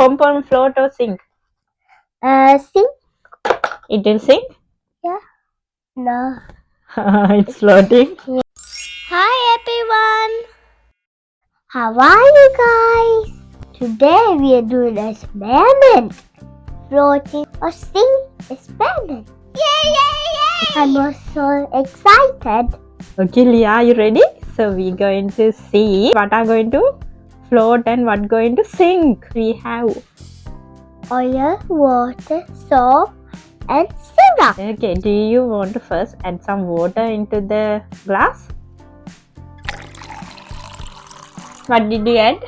pom-pom float or sink? Sink? It will sink? Yeah. No. It's floating. Yeah. Hi everyone. How are you guys? Today we are doing experiment. Floating or sink experiment. Yay! I'm so excited. Okay, Leah, are you ready? So we're going to see what are going to float and what going to sink. We have oil, water, soap, and syrup. Okay, do you want to first add some water into the glass? What did you add?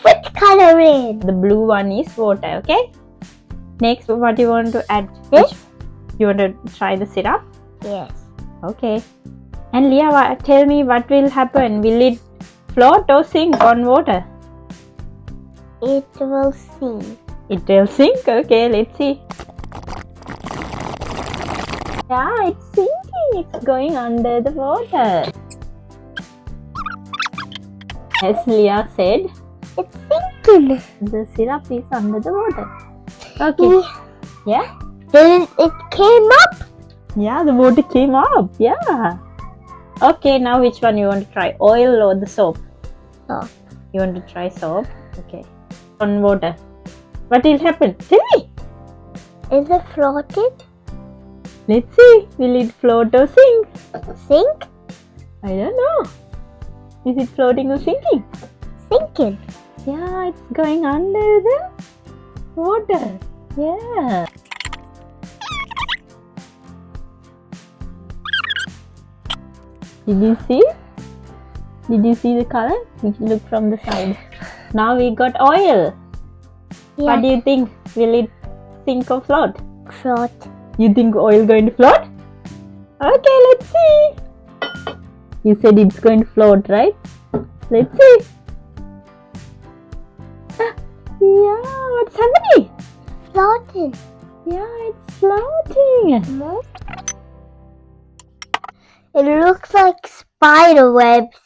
Food coloring. The blue one is water, okay? Next, what you want to add? This? You want to try the syrup? Yes. Okay. And Leah, tell me what will happen. Will it float or sink on water? It will sink. It will sink? Okay, let's see. Yeah, it's sinking. It's going under the water. As Leah said, it's sinking. The syrup is under the water. Okay. Yeah? Then it came up. Yeah, the water came up. Yeah. Okay, now which one you want to try? Oil or the soap? Soap. You want to try soap? Okay. On water. What will happen? Tell me. Is it floating? Let's see. Will it float or sink? Sink? I don't know. Is it floating or sinking? Sinking. Yeah, it's going under the water. Yeah. Did you see? Did you see the color? Look from the side. Now we got oil. Yeah. What do you think? Will it sink or float? Float. You think oil going to float? Okay, let's see. You said it's going to float, right? Let's see. Yeah, what's happening? Floating. Yeah, it's floating. No. It looks like spider webs.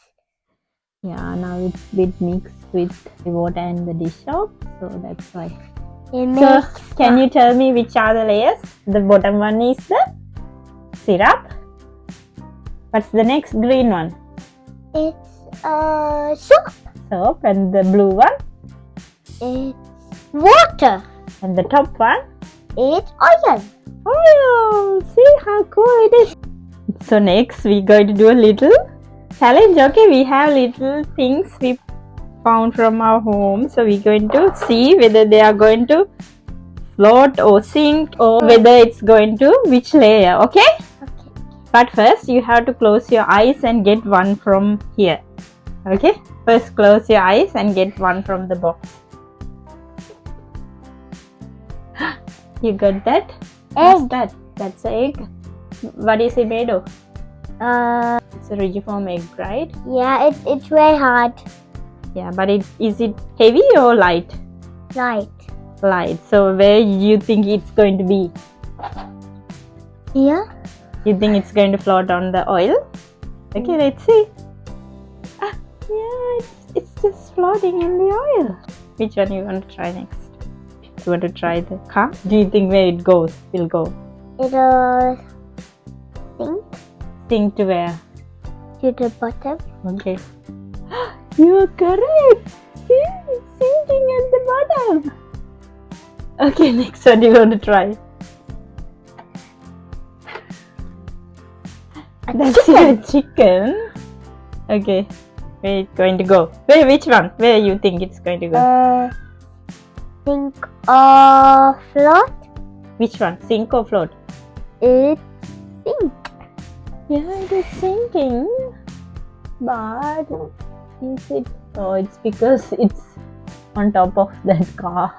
Yeah, now it's a bit mixed with the water and the dish soap, so that's why. So, can you tell me which are the layers? The bottom one is the syrup. What's the next green one? It's soap. Soap. And the blue one? It's water. And the top one? It's oil. Oil! See how cool it is. So next we're going to do a little challenge. Okay, we have little things we found from our home. So we're going to see whether they are going to float or sink or whether it's going to which layer. Okay? Okay. But first you have to close your eyes and get one from here. Okay? First close your eyes and get one from the box. You got that? Egg. What's that? That's an egg. What is it made of? It's a rigiform egg, right? Yeah, it's very hard. Yeah, but is it heavy or light? Light. Light. So where do you think it's going to be? Here? You think it's going to float on the oil? Okay, let's see. Yeah, it's just floating in the oil. Which one you want to try next? You want to try the car? Do you think where it goes will go? It'll sink Sink to where? to the bottom. Okay. You're correct. See, it's sinking at the bottom. Okay, next one you want to try? That's your chicken. Okay, where it's going to go? Which one? Where you think it's going to go? Sink or float? Which one? Sink or float? It's sink. Yeah, it is sinking. But is it? Oh, it's because it's on top of that car.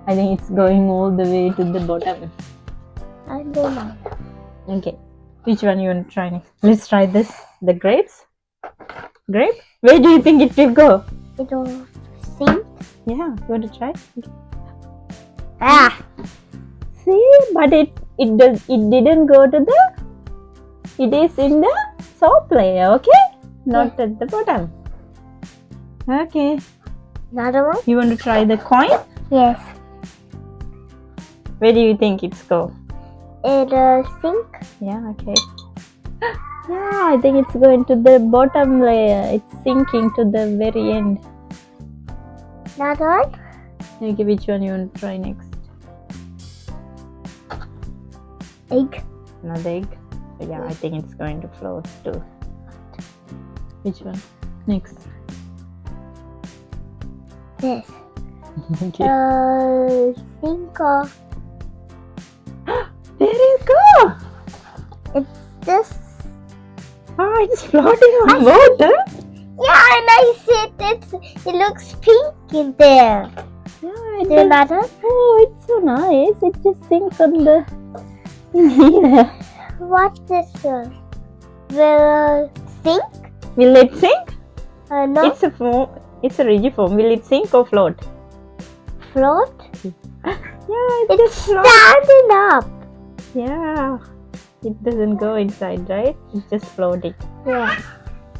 I think it's going all the way to the bottom. I don't know. Okay. Which one you want to try next? Let's try this. The grapes. Grape? Where do you think it will go? It'll sink. Yeah, you want to try? Okay. Ah! See, but it didn't go to the. It is in the soap layer, okay? Not at the bottom. Okay. Another one? You want to try the coin? Yes. Where do you think it's go? In the sink? Yeah, okay. Yeah, I think it's going to the bottom layer. It's sinking to the very end. Another one? Okay, which one you want to try next? Egg. Another egg? Yeah, I think it's going to float too. Which one? Next. This. Okay. Sink of. There you go! It's this. Oh, it's floating on water. Yeah, and I see it looks pink in there. Yeah, Do another? Oh, it's so nice. It just sinks on the here. What's this one? Will it sink? Will it sink? No. It's a foam. It's a rigid foam. Will it sink or float? Float? Yeah, It's just float. standing up. Yeah. It doesn't go inside, right? It's just floating. Yeah.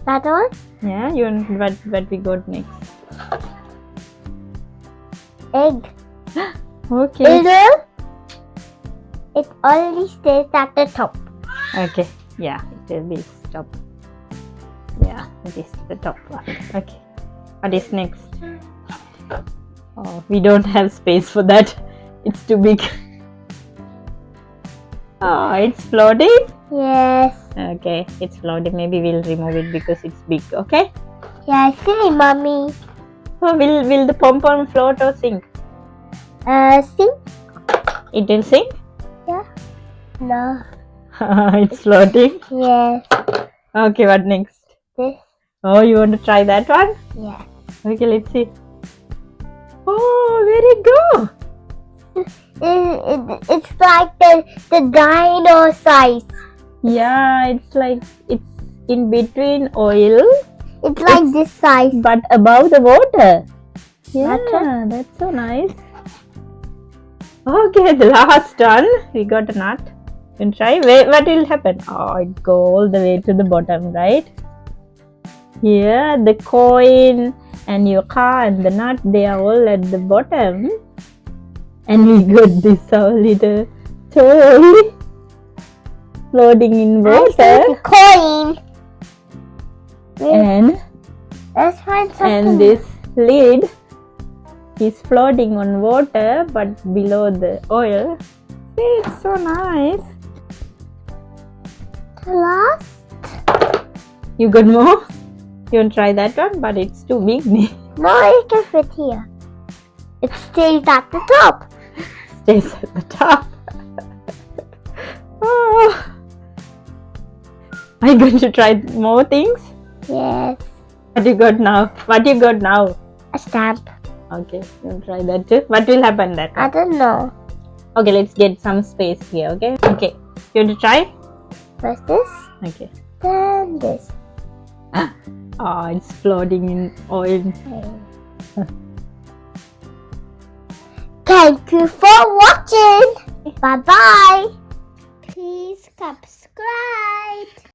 That one? Yeah, you want what we got next? Egg. Okay. It only stays at the top. Okay. Yeah, it will be top. Yeah, it is the top one. Okay. What is next? Oh, we don't have space for that. It's too big. Oh, it's floating? Yes. Okay, it's floating. Maybe we'll remove it because it's big. Okay? Yeah, silly mommy. So will the pom-pom float or sink? Sink? It will sink? Yeah. No. It's floating? Yes. Okay, what next? This? Oh, you want to try that one? Yeah. Okay, let's see. Oh, where it go? It's like the dino size. Yeah, it's like it's in between oil, It's like this size. but above the water. Yeah, Nut? that's so nice. Okay, the last one. We got a nut. You can try. What will happen? Oh, it go all the way to the bottom, right? Here, the coin and your car and the nut, they are all at the bottom. And we got this our little toy floating in water. Coin. And Let's find something. and this lid is floating on water but below the oil. See, it's so nice. The last? You got more? You want to try that one? But it's too big. No, it can fit here. It stays at the top. Stays at the top. Oh. Are you going to try more things? Yes. What you got now? What you got now? A stamp. Okay, you want to try that too? What will happen then? I don't know. Okay, let's get some space here, okay? Okay, you want to try? First this, Okay. then this. Oh, it's floating in oil. Thank you for watching. Bye bye. Please subscribe.